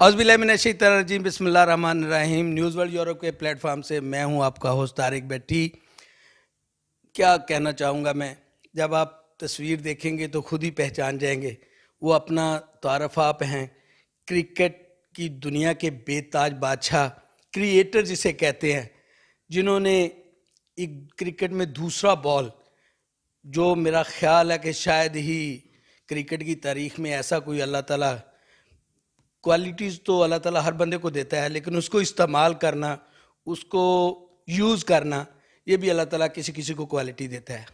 औज़ुबिल्लाहिमिनश्शैतानिर्रजीम बिस्मिल्लाहिर्रहमानिर्रहीम। News world Europe के platform से मैं हूं आपका होस्ट तारिक बैठी। क्या कहना चाहूँगा मैं, जब आप तस्वीर देखेंगे तो खुद ही पहचान जाएंगे। वो अपना तारफ़ आप हैं, क्रिकेट की दुनिया के बेताज बादशाह, क्रिएटर जिसे कहते हैं, जिन्होंने एक क्रिकेट में दूसरा बॉल, जो मेरा ख्याल है कि शायद ही क्रिकेट की तारीख में ऐसा कोई अल्लाह ताला, क्वालिटीज़ तो अल्लाह ताला हर बंदे को देता है, लेकिन उसको इस्तेमाल करना, उसको यूज़ करना, ये भी अल्लाह ताला किसी किसी को क्वालिटी देता है।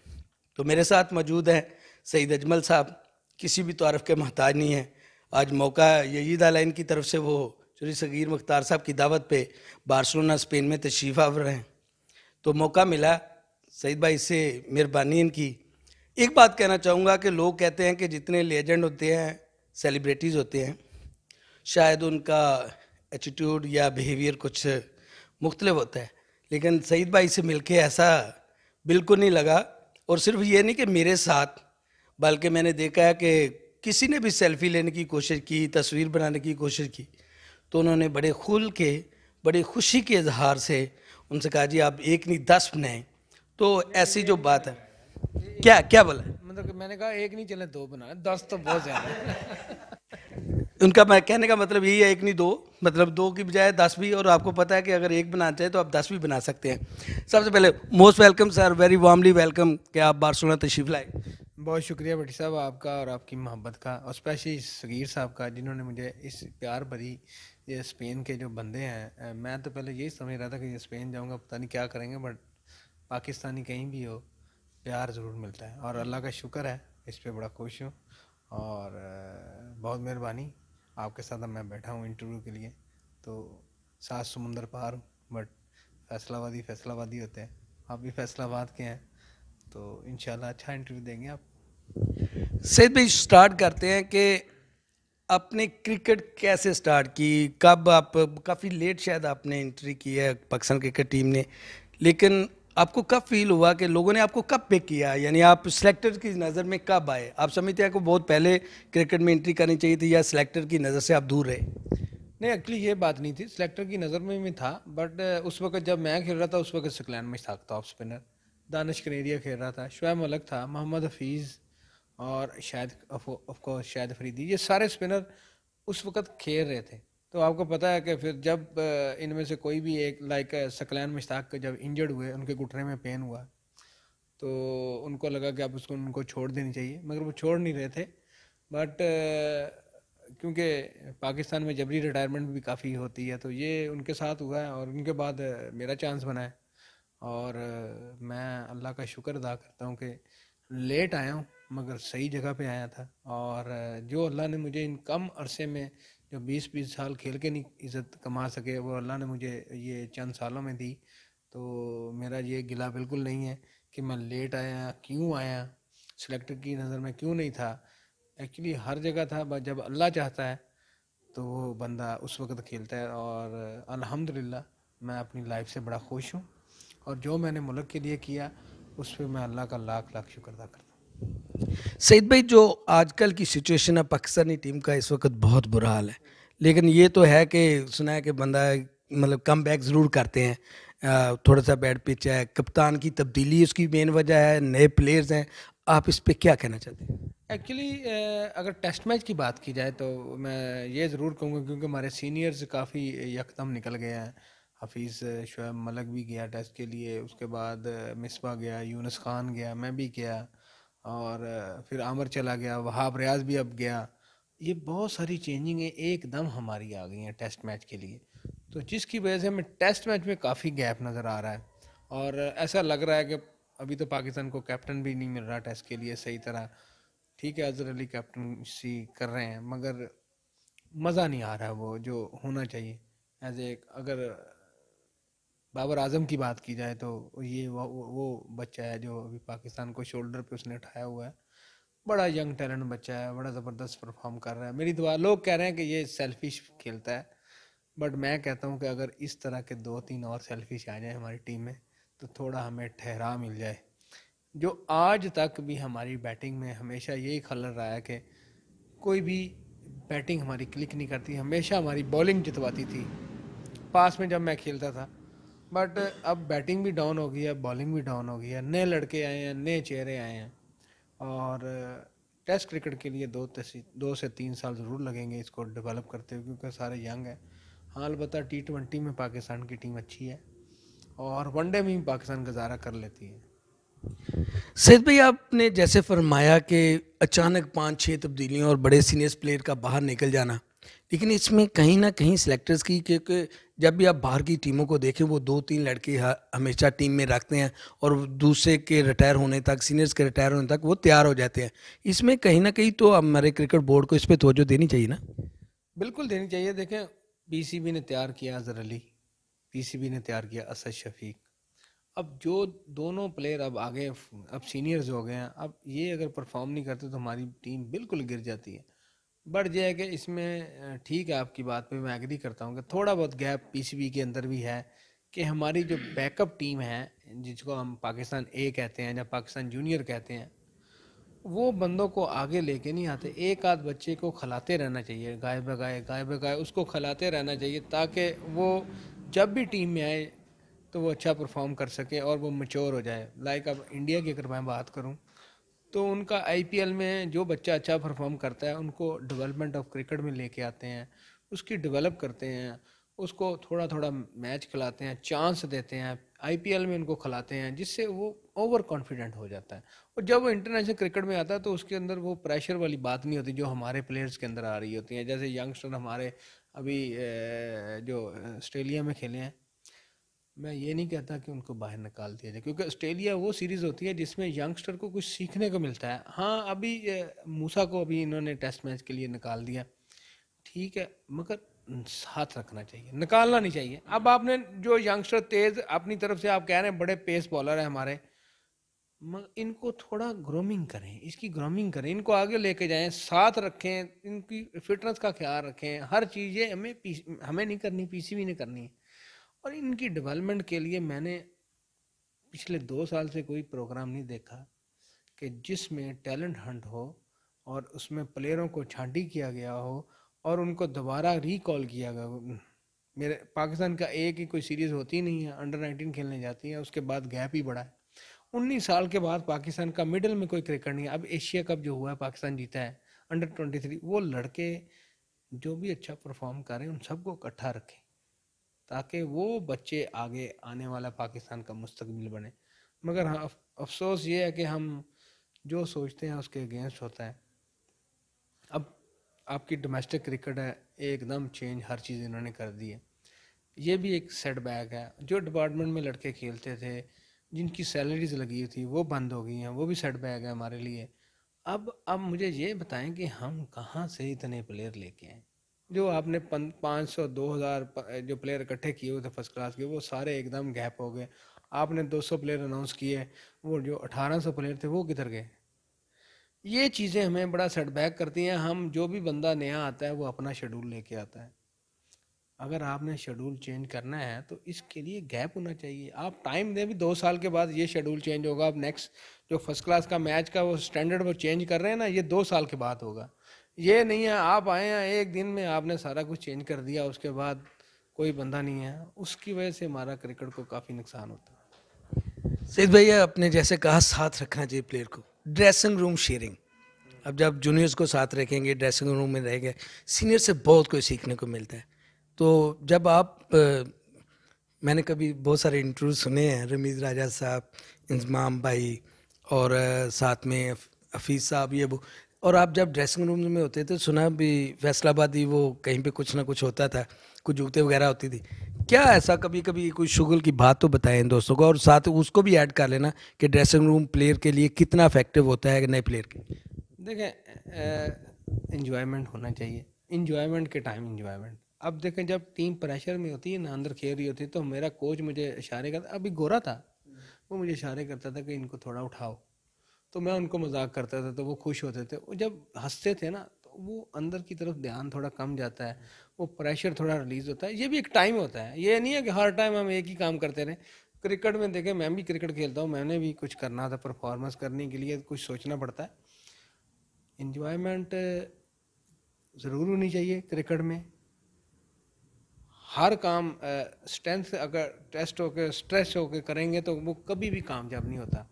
तो मेरे साथ मौजूद हैं सईद अजमल साहब, किसी भी तारफ़ के मोहताज नहीं है। आज मौका यजीद आलाइन की तरफ से, वो चौधरी सगीर मुख्तार साहब की दावत पे बार्सिलोना स्पेन में तशरीफ़ आवर हैं, तो मौका मिला। सईद भाई से मेहरबानी इनकी। एक बात कहना चाहूँगा कि लोग कहते हैं कि जितने लेजेंड होते हैं, सेलिब्रिटीज़ होते हैं, शायद उनका एटीट्यूड या बिहेवियर कुछ मुख्तलिफ होता है, लेकिन सईद भाई से मिलके ऐसा बिल्कुल नहीं लगा। और सिर्फ ये नहीं कि मेरे साथ, बल्कि मैंने देखा है कि किसी ने भी सेल्फी लेने की कोशिश की, तस्वीर बनाने की कोशिश की, तो उन्होंने बड़े खुल के, बड़े खुशी के इजहार से उनसे कहा जी आप एक नहीं 10 बनाएं। तो ऐसी जो बात है, क्या क्या बोला है? मतलब कि मैंने कहा एक नहीं चले दो बना, 10 तो बहुत ज्यादा है। उनका मैं कहने का मतलब यही है, एक नहीं दो, मतलब दो की बजाय 10 भी। और आपको पता है कि अगर एक बनाना चाहे तो आप 10 भी बना सकते हैं। सबसे पहले most welcome sir, very warmly welcome कि आप बार्सिलोना तशरीफ लाए। बहुत शुक्रिया भट्टी साहब आपका और आपकी मोहब्बत का, और स्पेशली सगीर साहब का, जिन्होंने मुझे इस प्यार भरी, ये स्पेन के जो बंदे हैं, मैं तो पहले यही समझ रहा था कि ये स्पेन जाऊंगा पता नहीं क्या करेंगे, बट पाकिस्तानी कहीं भी हो प्यार ज़रूर मिलता है, और अल्लाह का शुक्र है, इस पर बड़ा खुश हूँ। और बहुत मेहरबानी, आपके साथ अब मैं बैठा हूँ इंटरव्यू के लिए, तो 7 समुंदर पार हूँ, बट फैसलाबादी फैसलाबादी होते हैं। आप भी फैसलाबाद के हैं, तो इंशाल्लाह अच्छा इंटरव्यू देंगे आप। सैयद भाई स्टार्ट करते हैं कि आपने क्रिकेट कैसे स्टार्ट की, कब आप, काफ़ी लेट शायद आपने एंट्री की है पाकिस्तान क्रिकेट टीम ने, लेकिन आपको कब फील हुआ कि लोगों ने आपको कब पिक किया, यानी आप सिलेक्टर की नज़र में कब आए? आप समझते हैं कि बहुत पहले क्रिकेट में एंट्री करनी चाहिए थी, या सिलेक्टर की नज़र से आप दूर रहे? नहीं, एक्चुअली ये बात नहीं थी, सिलेक्टर की नज़र में भी था, बट उस वक्त जब मैं खेल रहा था उस वक्त सकलैन मुश्ताक था ऑफ स्पिनर, दानिश कनेरिया खेल रहा था, शुएब मलिक था, मोहम्मद हफीज़, और शायद ऑफकोर्स शायद अफरीदी, ये सारे स्पिनर उस वक्त खेल रहे थे। तो आपको पता है कि फिर जब इनमें से कोई भी एक, लाइक सकलैन मुश्ताक के जब इंजर्ड हुए, उनके घुटने में पेन हुआ, तो उनको लगा कि अब उसको उनको छोड़ देनी चाहिए, मगर वो छोड़ नहीं रहे थे। बट क्योंकि पाकिस्तान में जबरी रिटायरमेंट भी काफ़ी होती है, तो ये उनके साथ हुआ है, और उनके बाद मेरा चांस बना है। और मैं अल्लाह का शुक्र अदा करता हूँ कि लेट आया हूँ, मगर सही जगह पे आया था। और जो अल्लाह ने मुझे इन कम अरसे में, जो 20-20 साल खेल के नहीं इज़्ज़त कमा सके, वो अल्लाह ने मुझे ये चंद सालों में दी। तो मेरा ये गिला बिल्कुल नहीं है कि मैं लेट आया, क्यों आया, सिलेक्टर की नज़र में क्यों नहीं था। एक्चुअली हर जगह था, बस जब अल्लाह चाहता है तो वो बंदा उस वक्त खेलता है। और अल्हम्दुलिल्लाह मैं अपनी लाइफ से बड़ा खुश हूँ, और जो मैंने मुल्क के लिए किया उस पर मैं अल्लाह का लाख लाख शुक्र अदा करता सईद भाई, जो आजकल की सिचुएशन है पाकिस्तानी टीम का, इस वक्त बहुत बुरा हाल है, लेकिन ये तो है कि सुना है कि बंदा मतलब कम बैक ज़रूर करते हैं। थोड़ा सा बैड पिच है, कप्तान की तब्दीली उसकी मेन वजह है, नए प्लेयर्स हैं। आप इस पे क्या कहना चाहते हैं? हूँ। एक्चुअली अगर टेस्ट मैच की बात की जाए तो मैं ये ज़रूर कहूँगा, क्योंकि हमारे सीनियर्स काफ़ी यकदम निकल गए हैं। हफीज़ शुएब मलिक भी गया टेस्ट के लिए, उसके बाद मिसबा गया, यूनुस खान गया, मैं भी गया, और फिर आमर चला गया, वहाब रियाज भी अब गया। ये बहुत सारी चेंजिंग एकदम हमारी आ गई हैं टेस्ट मैच के लिए, तो जिसकी वजह से हमें टेस्ट मैच में काफ़ी गैप नज़र आ रहा है। और ऐसा लग रहा है कि अभी तो पाकिस्तान को कैप्टन भी नहीं मिल रहा टेस्ट के लिए सही तरह। ठीक है, अजहर अली कैप्टनसी कर रहे हैं, मगर मज़ा नहीं आ रहा है वो जो होना चाहिए। एज ए, अगर बाबर आजम की बात की जाए तो ये वो बच्चा है जो अभी पाकिस्तान को शोल्डर पे उसने उठाया हुआ है। बड़ा यंग टैलेंट बच्चा है, बड़ा ज़बरदस्त परफॉर्म कर रहा है। मेरी दुआ, लोग कह रहे हैं कि ये सेल्फिश खेलता है, बट मैं कहता हूँ कि अगर इस तरह के 2-3 और सेल्फिश आ जाए हमारी टीम में, तो थोड़ा हमें ठहरा मिल जाए। जो आज तक भी हमारी बैटिंग में हमेशा यही खलल रहा है कि कोई भी बैटिंग हमारी क्लिक नहीं करती, हमेशा हमारी बॉलिंग जितवाती थी पास में जब मैं खेलता था। बट अब बैटिंग भी डाउन हो गई है, बॉलिंग भी डाउन हो गई है, नए लड़के आए हैं, नए चेहरे आए हैं। और टेस्ट क्रिकेट के लिए 2 से 3 साल ज़रूर लगेंगे इसको डेवलप करते हुए, क्योंकि सारे यंग हैं। हाँ, अलबत्ता T20 में पाकिस्तान की टीम अच्छी है और वनडे में भी पाकिस्तान गुजारा कर लेती है। सैयद भाई, आपने जैसे फरमाया कि अचानक 5-6 तब्दीलियों और बड़े सीनियर्स प्लेयर का बाहर निकल जाना, लेकिन इसमें कहीं ना कहीं सिलेक्टर्स की, क्योंकि जब भी आप बाहर की टीमों को देखें वो 2-3 लड़के हमेशा टीम में रखते हैं और दूसरे के रिटायर होने तक, सीनियर्स के रिटायर होने तक वो तैयार हो जाते हैं। इसमें कहीं ना कहीं तो हमारे क्रिकेट बोर्ड को इस पर तवज्जो देनी चाहिए ना। बिल्कुल देनी चाहिए। देखें, पीसीबी ने तैयार किया अजहर अली, पीसीबी ने तैयार किया असद शफीक। अब जो दोनों प्लेयर अब आगे, अब सीनियर्स हो गए हैं, अब ये अगर परफॉर्म नहीं करते तो हमारी टीम बिल्कुल गिर जाती है। बट ये है कि इसमें ठीक है, आपकी बात पे मैं एग्री करता हूँ कि थोड़ा बहुत गैप पीसीबी के अंदर भी है, कि हमारी जो बैकअप टीम है, जिसको हम पाकिस्तान ए कहते हैं या पाकिस्तान जूनियर कहते हैं, वो बंदों को आगे लेके नहीं आते। एक आध बच्चे को खिलाते रहना चाहिए, गाय बगाए उसको खिलाते रहना चाहिए, ताकि वो जब भी टीम में आए तो वो अच्छा परफॉर्म कर सके और वो मैच्योर हो जाए। लाइक अब इंडिया की अगर मैं बात करूं, तो उनका आईपीएल में जो बच्चा अच्छा परफॉर्म करता है उनको डेवलपमेंट ऑफ क्रिकेट में लेके आते हैं, उसकी डेवलप करते हैं, उसको थोड़ा थोड़ा मैच खिलाते हैं, चांस देते हैं, आईपीएल में उनको खिलाते हैं, जिससे वो ओवर कॉन्फिडेंट हो जाता है। और जब वो इंटरनेशनल क्रिकेट में आता है तो उसके अंदर वो प्रेशर वाली बात नहीं होती जो हमारे प्लेयर्स के अंदर आ रही होती है। जैसे यंगस्टर हमारे अभी जो ऑस्ट्रेलिया में खेले हैं, मैं ये नहीं कहता कि उनको बाहर निकाल दिया जाए, क्योंकि ऑस्ट्रेलिया वो सीरीज़ होती है जिसमें यंगस्टर को कुछ सीखने को मिलता है। हाँ, अभी मूसा को अभी इन्होंने टेस्ट मैच के लिए निकाल दिया, ठीक है, मगर साथ रखना चाहिए, निकालना नहीं चाहिए। अब आपने जो यंगस्टर तेज अपनी तरफ से आप कह रहे हैं बड़े पेस बॉलर हैं हमारे, मगर इनको थोड़ा ग्रोमिंग करें, इसकी ग्रोमिंग करें, इनको आगे लेके जाएं, साथ रखें, इनकी फिटनेस का ख्याल रखें। हर चीज़ ये हमें नहीं करनी, पीसीबी ने करनी है। और इनकी डेवलपमेंट के लिए मैंने पिछले 2 साल से कोई प्रोग्राम नहीं देखा कि जिसमें टैलेंट हंट हो और उसमें प्लेयरों को छांटी किया गया हो और उनको दोबारा रिकॉल किया गया हो। मेरे पाकिस्तान का एक ही कोई सीरीज़ होती नहीं है, अंडर 19 खेलने जाती है, उसके बाद गैप ही बढ़ा है। 19 साल के बाद पाकिस्तान का मिडिल में कोई क्रिकेट नहीं है। अब एशिया कप जो हुआ है पाकिस्तान जीता है अंडर 23, वो लड़के जो भी अच्छा परफॉर्म कर रहे हैं उन सबको इकट्ठा रखें, ताकि वो बच्चे आगे आने वाला पाकिस्तान का मुस्तकबिल बने। मगर हाँ, अफसोस ये है कि हम जो सोचते हैं उसके अगेंस्ट होता है। अब आपकी डोमेस्टिक क्रिकेट है, एकदम चेंज हर चीज़ इन्होंने कर दी है। ये भी एक सेटबैक है। जो डिपार्टमेंट में लड़के खेलते थे, जिनकी सैलरीज लगी हुई थी, वो बंद हो गई हैं, वो भी सेटबैक है हमारे लिए। अब मुझे ये बताएं कि हम कहाँ से इतने प्लेयर लेके आए। जो आपने 500 2000 जो प्लेयर इकट्ठे किए हुए थे फर्स्ट क्लास के, वो सारे एकदम गैप हो गए। आपने 200 प्लेयर अनाउंस किए, वो जो 1800 प्लेयर थे वो किधर गए। ये चीज़ें हमें बड़ा सेटबैक करती हैं। हम जो भी बंदा नया आता है वो अपना शेड्यूल लेके आता है। अगर आपने शेड्यूल चेंज करना है तो इसके लिए गैप होना चाहिए। आप टाइम दें, भी 2 साल के बाद ये शेड्यूल चेंज होगा। अब नेक्स्ट जो फर्स्ट क्लास का मैच का वो स्टैंडर्ड वो चेंज कर रहे हैं ना, ये 2 साल के बाद होगा। ये नहीं है आप आए हैं एक दिन में आपने सारा कुछ चेंज कर दिया, उसके बाद कोई बंदा नहीं है, उसकी वजह से हमारा क्रिकेट को काफ़ी नुकसान होता है। सैयद भैया, आपने जैसे कहा साथ रखना चाहिए प्लेयर को, ड्रेसिंग रूम शेयरिंग। अब जब जूनियर्स को साथ रखेंगे, ड्रेसिंग रूम में रहेंगे, सीनियर से बहुत कुछ सीखने को मिलता है। तो जब आप मैंने कभी बहुत सारे इंटरव्यू सुने हैं, रमीज़ राजा साहब, इंजमाम भाई और साथ में हफीज़ साहब, ये वो, और आप जब ड्रेसिंग रूम में होते थे, सुना भी फैसलाबाद ही वो कहीं पे कुछ ना कुछ होता था, कुछ जूते वगैरह होती थी। क्या ऐसा कभी कभी कोई शुगल की बात तो बताएं इन दोस्तों को, और साथ उसको भी ऐड कर लेना कि ड्रेसिंग रूम प्लेयर के लिए कितना इफेक्टिव होता है नए प्लेयर के। देखें, इंजॉयमेंट होना चाहिए, इंजॉयमेंट के टाइम इंजॉयमेंट। अब देखें, जब टीम प्रेशर में होती है ना, अंदर खेल रही होती है, तो मेरा कोच मुझे इशारे करता, अभी गोरा था, वो मुझे इशारे करता था कि इनको थोड़ा उठाओ, तो मैं उनको मजाक करता था, तो वो खुश होते थे। वो जब हंसते थे ना, तो वो अंदर की तरफ ध्यान थोड़ा कम जाता है, वो प्रेशर थोड़ा रिलीज होता है। ये भी एक टाइम होता है, ये नहीं है कि हर टाइम हम एक ही काम करते रहें। क्रिकेट में देखें, मैं भी क्रिकेट खेलता हूँ, मैंने भी कुछ करना था, परफॉर्मेंस करने के लिए कुछ सोचना पड़ता है। इंजॉयमेंट ज़रूर होनी चाहिए क्रिकेट में। हर काम स्ट्रेंथ अगर टेस्ट होके स्ट्रेस होके करेंगे तो वो कभी भी कामयाब नहीं होता।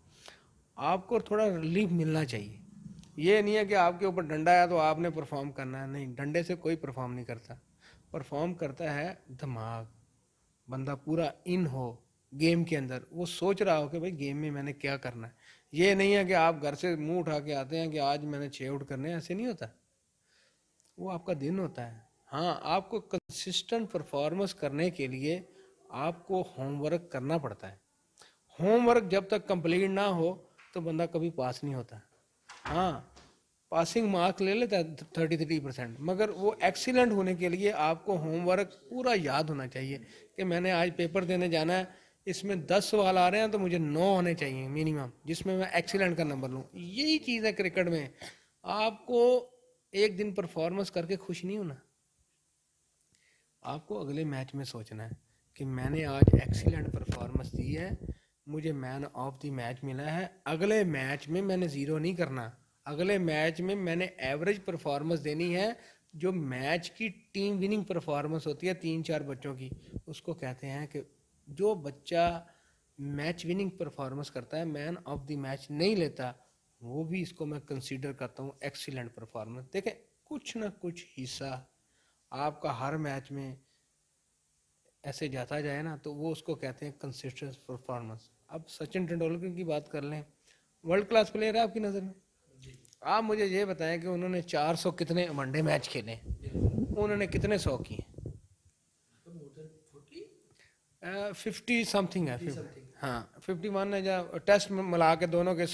आपको थोड़ा रिलीफ मिलना चाहिए। ये नहीं है कि आपके ऊपर डंडा है तो आपने परफॉर्म करना है, नहीं, डंडे से कोई परफॉर्म नहीं करता। परफॉर्म करता है दिमाग, बंदा पूरा इन हो गेम के अंदर, वो सोच रहा हो कि भाई गेम में मैंने क्या करना है। ये नहीं है कि आप घर से मुंह उठा के आते हैं कि आज मैंने 6 आउट करने हैं, ऐसे नहीं होता। वो आपका दिन होता है। हाँ, आपको कंसिस्टेंट परफॉर्मेंस करने के लिए आपको होमवर्क करना पड़ता है। होमवर्क जब तक कंप्लीट ना हो तो बंदा कभी पास नहीं होता। हाँ, पासिंग मार्क ले लेता है 33%, मगर वो एक्सीलेंट होने के लिए आपको होमवर्क पूरा याद होना चाहिए कि मैंने आज पेपर देने जाना है, इसमें 10 सवाल आ रहे हैं तो मुझे 9 होने चाहिए मिनिमम, जिसमें मैं एक्सीलेंट का नंबर लूँ। यही चीज़ है क्रिकेट में। आपको एक दिन परफॉर्मेंस करके खुश नहीं होना, आपको अगले मैच में सोचना है कि मैंने आज एक्सीलेंट परफॉर्मेंस दी है, मुझे मैन ऑफ द मैच मिला है। अगले मैच में मैंने ज़ीरो नहीं करना, अगले मैच में मैंने एवरेज परफॉर्मेंस देनी है। जो मैच की टीम विनिंग परफॉर्मेंस होती है 3-4 बच्चों की, उसको कहते हैं कि जो बच्चा मैच विनिंग परफॉर्मेंस करता है, मैन ऑफ द मैच नहीं लेता, वो भी इसको मैं कंसीडर करता हूँ एक्सीलेंट परफॉर्मेंस। देखें, कुछ ना कुछ हिस्सा आपका हर मैच में ऐसे जाता जाए ना, तो वो उसको कहते हैं कंसिस्टेंट परफॉर्मेंस। अब सचिन तेंदुलकर की बात कर लें, वर्ल्ड क्लास प्लेयर है आपकी नज़र में। आप मुझे ये बताएं कि उन्होंने 400 कितने वनडे मैच खेले, उन्होंने कितने 100 किए? 50 समथिंग है, 50, हाँ 51 है, या टेस्ट में मिला के दोनों के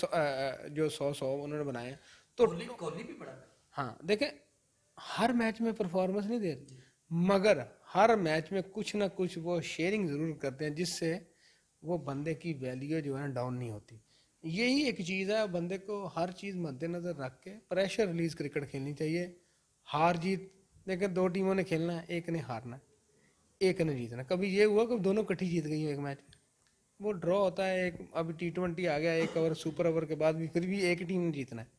जो 100 उन्होंने बनाए। तो कोहली भी पड़ा। हाँ, देखें, हर मैच में परफॉर्मेंस नहीं दे, मगर हर मैच में कुछ ना कुछ वो शेयरिंग ज़रूर करते हैं, जिससे वो बंदे की वैल्यू जो है ना डाउन नहीं होती। यही एक चीज़ है, बंदे को हर चीज़ मद्देनज़र रख के प्रेशर रिलीज क्रिकेट खेलनी चाहिए। हार जीत, देखें 2 टीमों ने खेलना है, एक ने हारना है, एक ने जीतना। कभी ये हुआ कि दोनों इकट्ठी जीत गई एक मैच में? वो ड्रॉ होता है। एक अभी T20 आ गया, एक ओवर सुपर ओवर के बाद भी फिर भी एक टीम ने जीतना है।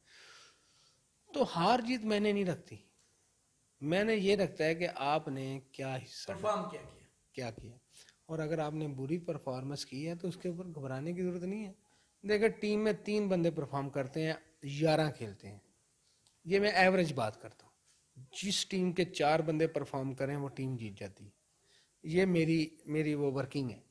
तो हार जीत मैंने नहीं रखती, मैंने ये रखता है कि आपने क्या हिस्सा परफॉर्म क्या किया। और अगर आपने बुरी परफॉर्मेंस की है तो उसके ऊपर घबराने की जरूरत नहीं है। देखिए, टीम में 3 बंदे परफॉर्म करते हैं, 11 खेलते हैं, ये मैं एवरेज बात करता हूँ। जिस टीम के 4 बंदे परफॉर्म करें वो टीम जीत जाती है। ये मेरी वो वर्किंग है।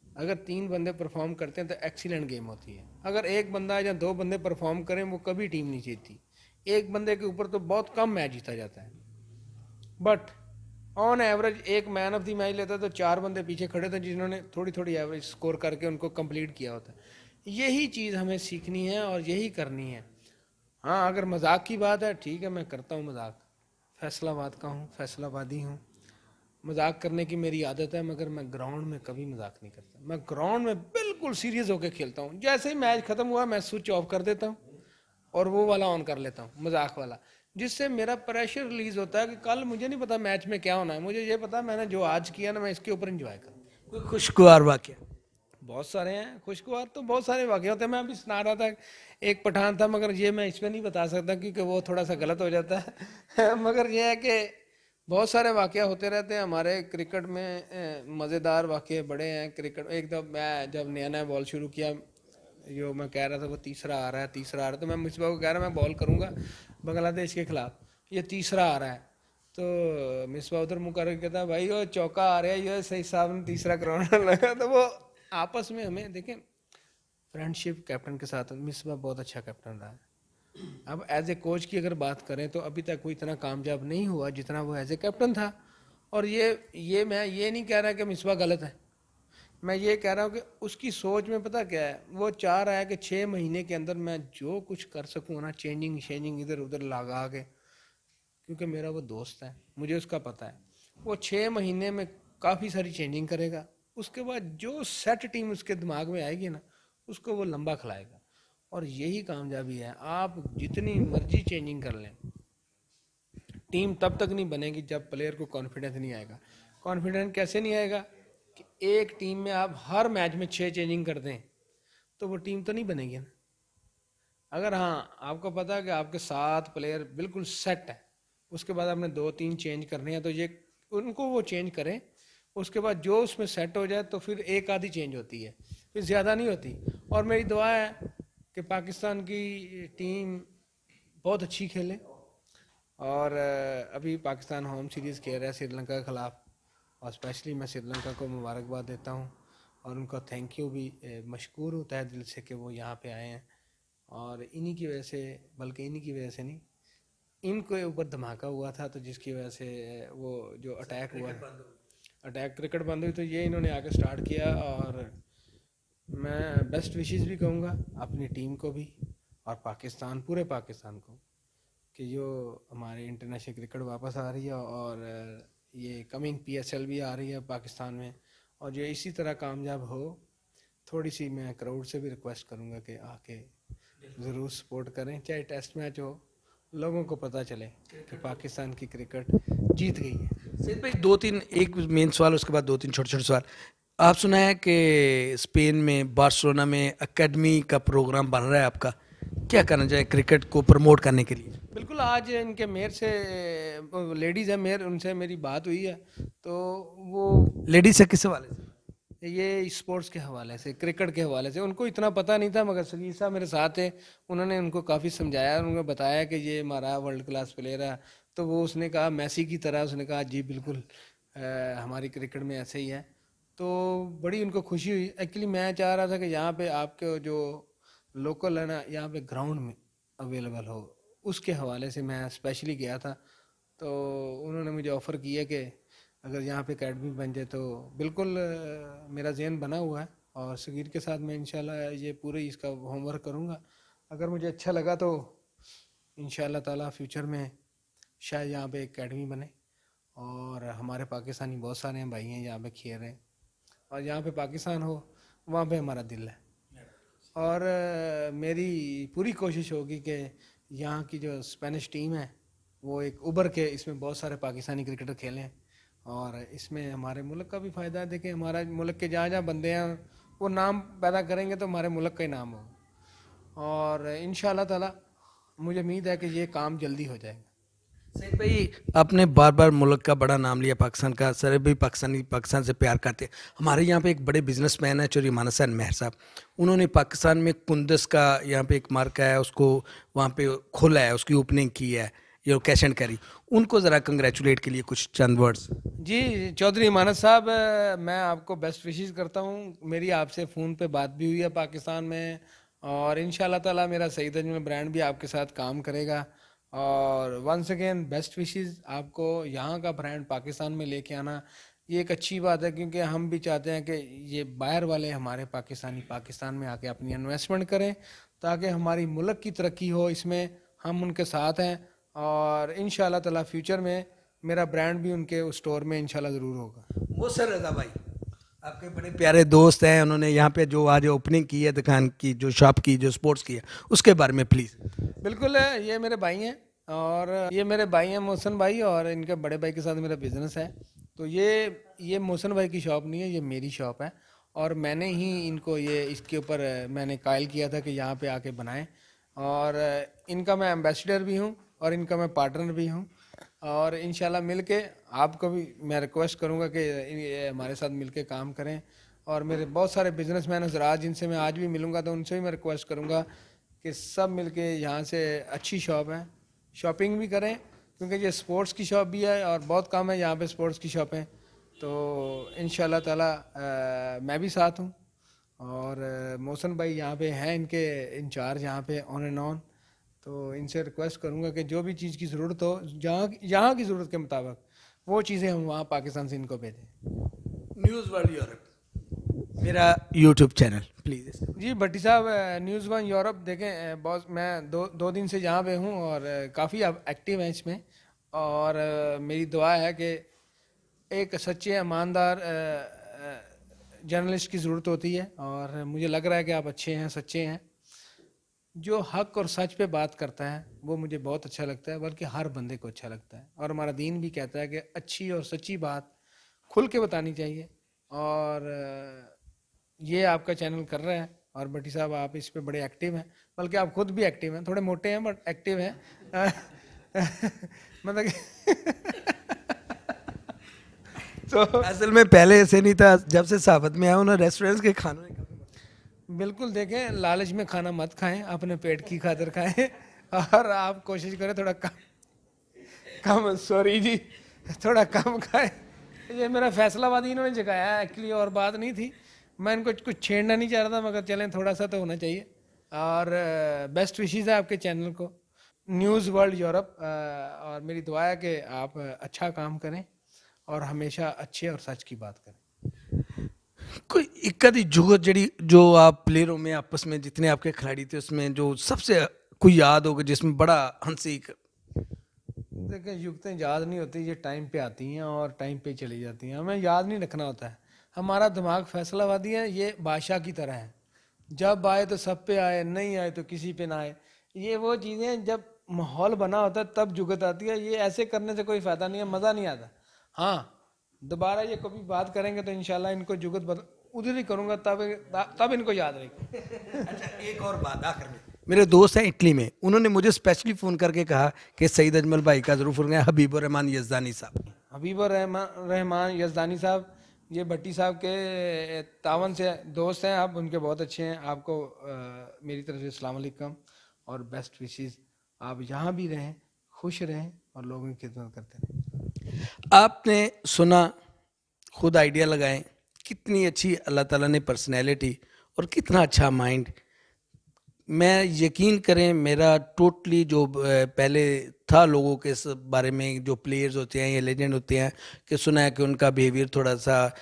अगर 3 बंदे परफॉर्म करते हैं तो एक्सीलेंट गेम होती है। अगर एक बंदा या 2 बंदे परफॉर्म करें, वो कभी टीम नहीं जीतती। एक बंदे के ऊपर तो बहुत कम मैच जीता जाता है, बट ऑन एवरेज एक मैन ऑफ द मैच लेता है तो 4 बंदे पीछे खड़े थे जिन्होंने थोड़ी थोड़ी एवरेज स्कोर करके उनको कंप्लीट किया होता है। यही चीज़ हमें सीखनी है और यही करनी है। हाँ, अगर मजाक की बात है, ठीक है, मैं करता हूँ मजाक, फैसलाबाद का हूँ, फैसलाबादी हूँ, मजाक करने की मेरी आदत है, मगर मैं ग्राउंड में कभी मजाक नहीं करता। मैं ग्राउंड में बिल्कुल सीरियस होकर खेलता हूँ। जैसे ही मैच खत्म हुआ मैं स्विच ऑफ कर देता हूँ और वो वाला ऑन कर लेता हूँ, मजाक वाला, जिससे मेरा प्रेशर रिलीज होता है कि कल मुझे नहीं पता मैच में क्या होना है, मुझे ये पता मैंने जो आज किया ना, मैं इसके ऊपर एंजॉय करूँ। कोई खुशगवार वाक्य? बहुत सारे हैं खुशगवार, तो बहुत सारे वाक़े होते हैं। मैं अभी सुना रहा था, एक पठान था, मगर ये मैं इसमें नहीं बता सकता क्योंकि वो थोड़ा सा गलत हो जाता है मगर ये है कि बहुत सारे वाक़े होते रहते हैं हमारे क्रिकेट में। मज़ेदार वाक़े बड़े हैं क्रिकेट। एक दफ़ा मैं जब नया नया बॉल शुरू किया, जो मैं कह रहा था वो तीसरा आ रहा है, तो मैं मिसबा को कह रहा मैं बॉल करूँगा बांग्लादेश के खिलाफ, ये तीसरा आ रहा है। तो मिसबा उधर मुँह करके कहता भाई वो चौका आ रहा है, ये सही साहब ने तीसरा कराने लगा। तो वो आपस में हमें देखें, फ्रेंडशिप कैप्टन के साथ, मिसबा बहुत अच्छा कैप्टन रहा है। अब एज ए कोच की अगर बात करें तो अभी तक वो इतना कामयाब नहीं हुआ जितना वो एज ए कैप्टन था। और ये मैं ये नहीं कह रहा कि मिसबा गलत है, मैं ये कह रहा हूँ कि उसकी सोच में पता क्या है, वो चाह रहा है कि 6 महीने के अंदर मैं जो कुछ कर सकूँ ना, चेंजिंग शेंजिंग इधर उधर लगा के, क्योंकि मेरा वो दोस्त है, मुझे उसका पता है, वो 6 महीने में काफ़ी सारी चेंजिंग करेगा। उसके बाद जो सेट टीम उसके दिमाग में आएगी ना, उसको वो लंबा खिलाएगा। और यही कामयाबी है। आप जितनी मर्जी चेंजिंग कर लें, टीम तब तक नहीं बनेगी जब प्लेयर को कॉन्फिडेंस नहीं आएगा। कॉन्फिडेंस कैसे नहीं आएगा कि एक टीम में आप हर मैच में 6 चेंजिंग कर दें तो वो टीम तो नहीं बनेगी ना। अगर हाँ, आपको पता है कि आपके 7 प्लेयर बिल्कुल सेट है, उसके बाद आपने 2-3 चेंज करने हैं, तो ये उनको वो चेंज करें। उसके बाद जो उसमें सेट हो जाए तो फिर एक आधी चेंज होती है, फिर ज़्यादा नहीं होती। और मेरी दुआ है कि पाकिस्तान की टीम बहुत अच्छी खेले। और अभी पाकिस्तान होम सीरीज़ खेल रहा है श्रीलंका के ख़िलाफ़, और स्पेशली मैं श्रीलंका को मुबारकबाद देता हूँ और उनका थैंक यू भी मशकूर होता है दिल से कि वो यहाँ पे आए हैं। और इन्हीं की वजह से, बल्कि इन्हीं की वजह से नहीं, इनके ऊपर धमाका हुआ था तो जिसकी वजह से वो जो अटैक हुआ, अटैक क्रिकेट बंद हुई, तो ये इन्होंने आके स्टार्ट किया। और मैं बेस्ट विशेस भी कहूँगा अपनी टीम को भी और पाकिस्तान, पूरे पाकिस्तान को, कि जो हमारे इंटरनेशनल क्रिकेट वापस आ रही है और ये कमिंग PSL भी आ रही है पाकिस्तान में, और जो इसी तरह कामयाब हो। थोड़ी सी मैं क्राउड से भी रिक्वेस्ट करूँगा कि आके ज़रूर सपोर्ट करें, चाहे टेस्ट मैच हो, लोगों को पता चले कि पाकिस्तान की क्रिकेट जीत गई है। सैयद भाई, दो तीन, एक मेन सवाल, उसके बाद दो तीन छोटे छोटे सवाल। आप सुना है कि स्पेन में बार्सिलोना में एकेडमी का प्रोग्राम बन रहा है आपका, क्या करना चाहिए क्रिकेट को प्रमोट करने के लिए? बिल्कुल, आज इनके मेयर से, लेडीज़ है मेयर, उनसे मेरी बात हुई है। तो वो लेडीज से किस हवाले से? ये स्पोर्ट्स के हवाले से, क्रिकेट के हवाले से, उनको इतना पता नहीं था, मगर सगीर साहब मेरे साथ थे, उन्होंने उनको काफ़ी समझाया, उन्होंने बताया कि ये हमारा वर्ल्ड क्लास प्लेयर है। तो वो उसने कहा मैसी की तरह, उसने कहा जी बिल्कुल हमारी क्रिकेट में ऐसे ही है। तो बड़ी उनको खुशी हुई। एक्चुअली मैं चाह रहा था कि यहाँ पे आपके जो लोकल है ना, यहाँ पे ग्राउंड में अवेलेबल हो, उसके हवाले से मैं स्पेशली गया था। तो उन्होंने मुझे ऑफ़र किया कि अगर यहाँ पे एकेडमी बन जाए तो बिल्कुल मेरा ज़हन बना हुआ है, और सगीर के साथ मैं इंशाल्लाह ये पूरे इसका होमवर्क करूँगा। अगर मुझे अच्छा लगा तो इंशाल्लाह ताला फ्यूचर में शायद यहाँ पे एकेडमी बने। और हमारे पाकिस्तानी बहुत सारे हैं भाई हैं यहाँ पे खेल रहे हैं, और जहाँ पे पाकिस्तान हो वहाँ पे हमारा दिल है। और मेरी पूरी कोशिश होगी कि यहाँ की जो स्पेनिश टीम है वो एक उभर के इसमें बहुत सारे पाकिस्तानी क्रिकेटर खेलें, और इसमें हमारे मुल्क का भी फ़ायदा है। देखिए, हमारा मुल्क के जहाँ जहाँ बंदे हैं वो नाम पैदा करेंगे तो हमारे मुल्क का ही नाम होगा, और इंशाल्लाह ताला मुझे उम्मीद है कि ये काम जल्दी हो जाएगा। सैयद भाई, आपने बार बार मुल्क का बड़ा नाम लिया, पाकिस्तान का। सर भी पाकिस्तानी पाकिस्तान से प्यार करते हैं। हमारे यहाँ पे एक बड़े बिजनेसमैन है चौधरी हसन मेहर साहब, उन्होंने पाकिस्तान में कुंदस का यहाँ पे एक मार्का है, उसको वहाँ पे खोला है, उसकी ओपनिंग की है, ये कैश एंड कैरी। उनको ज़रा कंग्रेचुलेट के लिए कुछ चंद वर्ड्स। जी चौधरी मानस साहब, मैं आपको बेस्ट विशेस करता हूँ। मेरी आपसे फ़ोन पे बात भी हुई है पाकिस्तान में, और इंशाल्लाह ताला मेरा सईद अजमल ब्रांड भी आपके साथ काम करेगा। और वंस अगेन बेस्ट विशेस आपको। यहाँ का ब्रांड पाकिस्तान में लेके आना ये एक अच्छी बात है, क्योंकि हम भी चाहते हैं कि ये बाहर वाले हमारे पाकिस्तानी पाकिस्तान में आके अपनी इन्वेस्टमेंट करें, ताकि हमारी मुल्क की तरक्की हो, इसमें हम उनके साथ हैं। और इंशाल्लाह ताला फ्यूचर में मेरा ब्रांड भी उनके उस स्टोर में इंशाल्लाह ज़रूर होगा। वो सर रजा भाई, आपके बड़े प्यारे दोस्त हैं, उन्होंने यहाँ पे जो आज ओपनिंग की है दुकान की, जो शॉप की, जो स्पोर्ट्स की है, उसके बारे में प्लीज़। बिल्कुल है, ये मेरे भाई हैं, और ये मेरे भाई हैं मोहसन भाई, और इनके बड़े भाई के साथ मेरा बिजनेस है। तो ये मोहसन भाई की शॉप नहीं है, ये मेरी शॉप है, और मैंने ही इनको ये इसके ऊपर मैंने कायल किया था कि यहाँ पे आके बनाएं। और इनका मैं एम्बेसडर भी हूँ और इनका मैं पार्टनर भी हूँ। और इंशाल्लाह मिल के आपको भी मैं रिक्वेस्ट करूँगा कि ये हमारे साथ मिल के काम करें। और मेरे बहुत सारे बिजनेसमैन हज़रात जिनसे मैं आज भी मिलूँगा, तो उनसे भी मैं रिक्वेस्ट करूँगा कि सब मिलके यहाँ से अच्छी शॉप है, शॉपिंग भी करें, क्योंकि ये स्पोर्ट्स की शॉप भी है और बहुत कम है यहाँ पे स्पोर्ट्स की शॉपें। तो इंशाल्लाह ताला मैं भी साथ हूँ। और मोहसन भाई यहाँ पे हैं, इनके इंचार्ज यहाँ पे ऑन एंड ऑन। तो इनसे रिक्वेस्ट करूँगा कि जो भी चीज़ की ज़रूरत हो, जहाँ यहाँ की ज़रूरत के मुताबिक वो चीज़ें हम वहाँ पाकिस्तान से इनको भेजें। न्यूज़ वर्ल्ड यूरोप मेरा यूट्यूब चैनल प्लीज़। जी भट्टी साहब, न्यूज़ वन यूरोप देखें, बहुत मैं दो दिन से यहाँ पे हूँ और काफ़ी एक्टिव हैं इसमें। और मेरी दुआ है कि एक सच्चे ईमानदार जर्नलिस्ट की ज़रूरत होती है, और मुझे लग रहा है कि आप अच्छे हैं, सच्चे हैं। जो हक और सच पे बात करता है वो मुझे बहुत अच्छा लगता है, बल्कि हर बंदे को अच्छा लगता है। और हमारा दीन भी कहता है कि अच्छी और सच्ची बात खुल के बतानी चाहिए। और ये आपका चैनल कर रहा है, और भट्टी साहब आप इस पे बड़े एक्टिव हैं, बल्कि आप खुद भी एक्टिव हैं, थोड़े मोटे हैं बट एक्टिव हैं। मतलब तो असल में पहले ऐसे नहीं था, जब से सावत में आया हूं ना, रेस्टोरेंट्स के खानों ने बिल्कुल देखें, लालच में खाना मत खाएं, अपने पेट की खातिर खाएं, और आप कोशिश करें थोड़ा कम कम, सॉरी जी, थोड़ा कम खाएं। ये मेरा फैसलाबादी इन्होंने जगाया है एक्चुअली, और बात नहीं थी, मैं इनको कुछ छेड़ना नहीं चाह रहा था, मगर चलें थोड़ा सा तो होना चाहिए। और बेस्ट विशेज़ है आपके चैनल को, न्यूज़ वर्ल्ड यूरोप, और मेरी दुआ है कि आप अच्छा काम करें और हमेशा अच्छे और सच की बात करें। कोई इक्कती जुगत जड़ी जो आप प्लेयरों में आपस में जितने आपके खिलाड़ी थे उसमें जो सबसे कोई याद होगा जिसमें बड़ा हंसी देखिए, युक्तें याद नहीं होती, ये टाइम पे आती हैं और टाइम पे चली जाती हैं, हमें याद नहीं रखना होता है। हमारा दिमाग फैसलावादी है, ये बादशाह की तरह है, जब आए तो सब पे आए, नहीं आए तो किसी पे ना आए। ये वो चीज़ें हैं, जब माहौल बना होता है तब जुगत आती है, ये ऐसे करने से कोई फ़ायदा नहीं है, मज़ा नहीं आता। हाँ, दोबारा ये कभी बात करेंगे तो इंशाल्लाह इनको जुगत उधर ही करूँगा, तब इनको याद रहेगी। अच्छा, एक और बात आखिर में, मेरे दोस्त हैं इटली में, उन्होंने मुझे स्पेशली फ़ोन करके कहा कि सईद अजमल भाई का ज़रूर फ़ोन है, हबीबुर रहमान यज़दानी साहब। हबीबुर रहमान यज़दानी साहब, ये भट्टी साहब के तावन से दोस्त हैं, आप उनके बहुत अच्छे हैं। आपको मेरी तरफ से अस्सलाम वालेकुम और बेस्ट विशेस। आप यहाँ भी रहें, खुश रहें और लोगों की खिदमत करते रहें। आपने सुना, खुद आइडिया लगाएं, कितनी अच्छी अल्लाह ताला ने पर्सनैलिटी और कितना अच्छा माइंड। मैं यकीन करें, मेरा टोटली जो पहले था लोगों के इस बारे में, जो प्लेयर्स होते हैं या लेजेंड होते हैं, कि सुना है कि उनका बिहेवियर थोड़ा सा,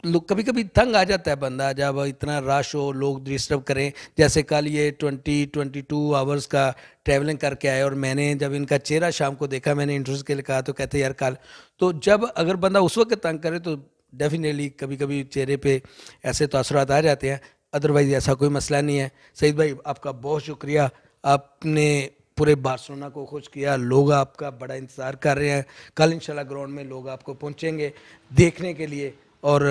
लोग कभी कभी तंग आ जाता है बंदा जब इतना रश हो, लोग डिस्टर्ब करें। जैसे कल ये 22 आवर्स का ट्रैवलिंग करके आए और मैंने जब इनका चेहरा शाम को देखा, मैंने इंटरव्यूज़ के लिए कहा तो कहते यार कल, तो जब अगर बंदा उस वक्त तंग करे तो डेफिनेटली कभी कभी चेहरे पे ऐसे तासुरात आ जाते हैं, अदरवाइज ऐसा कोई मसला नहीं है। सईद भाई, आपका बहुत शुक्रिया, आपने पूरे बार्सिलोना को खुश किया, लोग आपका बड़ा इंतज़ार कर रहे हैं, कल इंशाल्लाह ग्राउंड में लोग आपको पहुंचेंगे देखने के लिए। और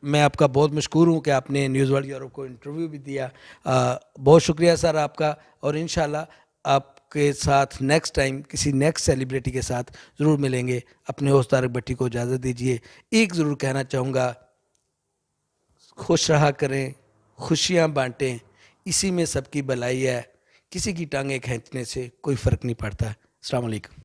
मैं आपका बहुत मशकूर हूं कि आपने न्यूज़ वर्ल्ड यूरोप को इंटरव्यू भी दिया। बहुत शुक्रिया सर आपका, और इंशाल्लाह आपके साथ नेक्स्ट टाइम किसी नेक्स्ट सेलिब्रिटी के साथ ज़रूर मिलेंगे। अपने होस्ट तारिक भट्टी को इजाज़त दीजिए। एक ज़रूर कहना चाहूँगा, खुश रहा करें, खुशियाँ बांटें, इसी में सबकी भलाई है, किसी की टांगें खींचने से कोई फ़र्क नहीं पड़ता। अस्सलाम वालेकुम।